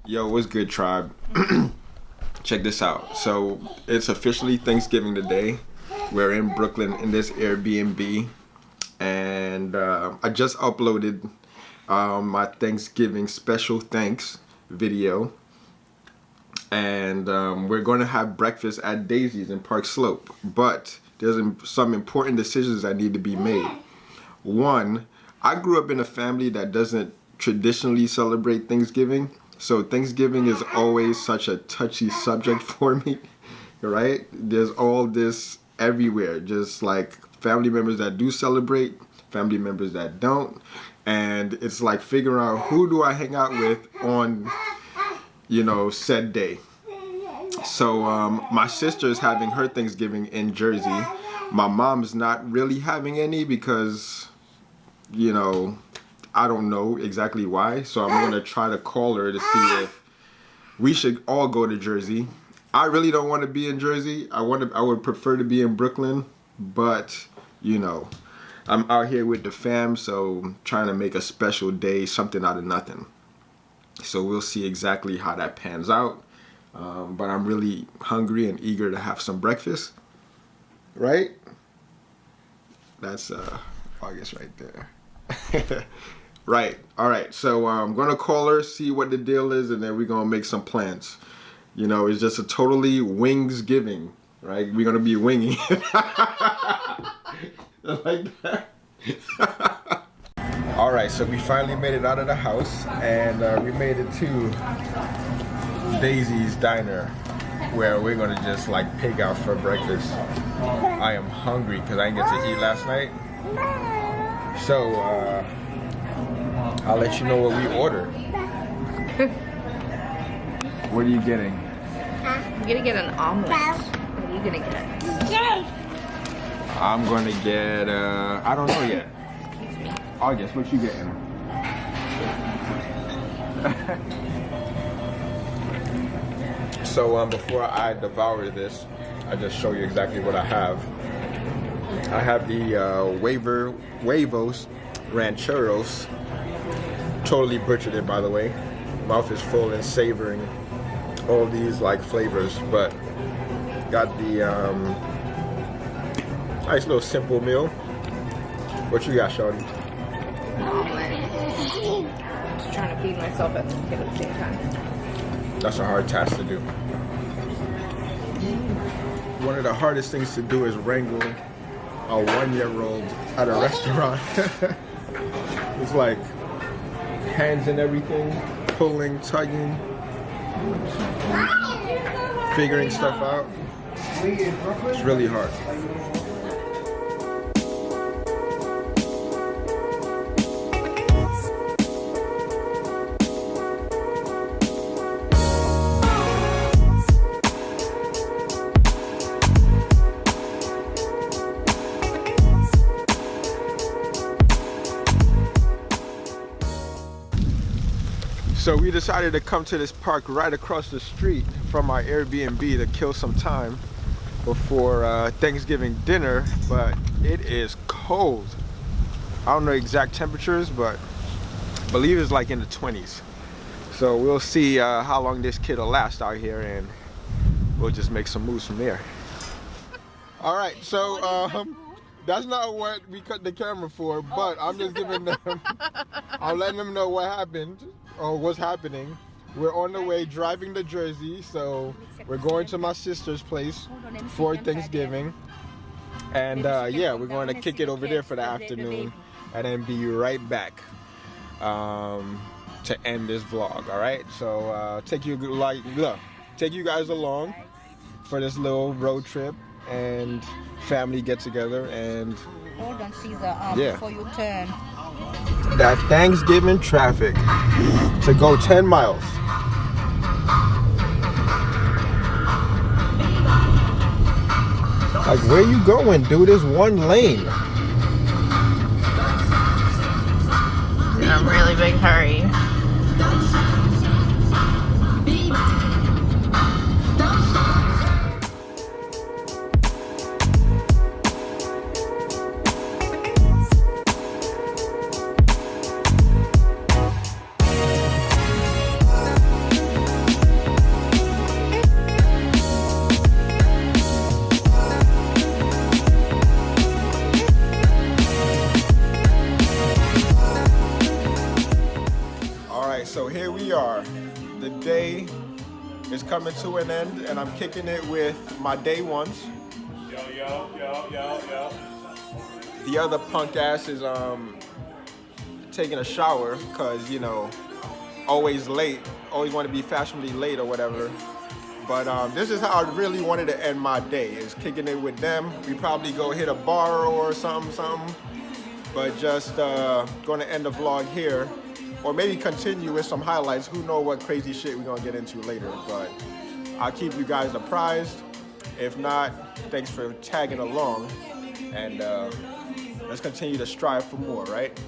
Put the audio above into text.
Yo, what's good, tribe? Check this out. So it's officially Thanksgiving today. We're in Brooklyn in this Airbnb, and I just uploaded my Thanksgiving special thanks video, and we're going to have breakfast at Daisy's in Park Slope. But there's some important decisions that need to be made. One, I grew up in a family that doesn't traditionally celebrate Thanksgiving. So Thanksgiving is always such a touchy subject for me, right? There's all this everywhere, just like family members that do celebrate, family members that don't. And it's like figuring out who do I hang out with on, said day. So my sister's having her Thanksgiving in Jersey. My mom's not really having any because, I don't know exactly why, so I'm gonna try to call her to see if we should all go to Jersey. I really don't want to be in Jersey. I would prefer to be in Brooklyn, but I'm out here with the fam, so trying to make a special day, something out of nothing. So we'll see exactly how that pans out. But I'm really hungry and eager to have some breakfast. Right? That's August right there. Right. All right. So I'm going to call her, see what the deal is, and then we're going to make some plans. It's just a totally wingsgiving, right? We're going to be winging it. Like that. All right. So we finally made it out of the house, and we made it to Daisy's Diner, where we're going to just like pig out for breakfast. I am hungry because I didn't get to eat last night. So, I'll let you know what we ordered. What are you getting? I'm gonna get an omelet. What are you gonna get? I'm gonna get, I don't know yet. Excuse me. August, what you getting? So, before I devour this, I'll just show you exactly what I have. I have the Huevos Rancheros. Totally butchered it, by the way. Mouth is full and savoring all these like flavors, but got the nice little simple meal. What you got, Shawty? An omelet. Just trying to feed myself at the same time. That's a hard task to do. One of the hardest things to do is wrangle a 1-year-old at a restaurant. It's like hands and everything, pulling, tugging, figuring stuff out. It's really hard. So we decided to come to this park right across the street from our Airbnb to kill some time before Thanksgiving dinner, but it is cold. I don't know exact temperatures, but I believe it's like in the 20s. So we'll see how long this kid will last out here, and we'll just make some moves from there. All right, so that's not what we cut the camera for, but I'm just giving them, I'm letting them know what happened. Or what's happening. We're on the way driving to Jersey, so we're going to my sister's place for Thanksgiving, and yeah, we're going to kick it over there for the afternoon and then be right back to end this vlog. All right, so take you guys along for this little road trip and family get together, and Hold on, Caesar, before you turn. That Thanksgiving traffic to go 10 miles. Like, where you going, dude? It's one lane. In a really big hurry. right, so here we are. The day is coming to an end, and I'm kicking it with my day ones. Yo. The other punk ass is taking a shower, cause you know, always late, always want to be fashionably late or whatever. But this is how I really wanted to end my day, is kicking it with them. We probably go hit a bar or something. But just going to end the vlog here, or maybe continue with some highlights. Who knows what crazy shit we're gonna get into later, but I'll keep you guys apprised. If not, thanks for tagging along, and let's continue to strive for more, right?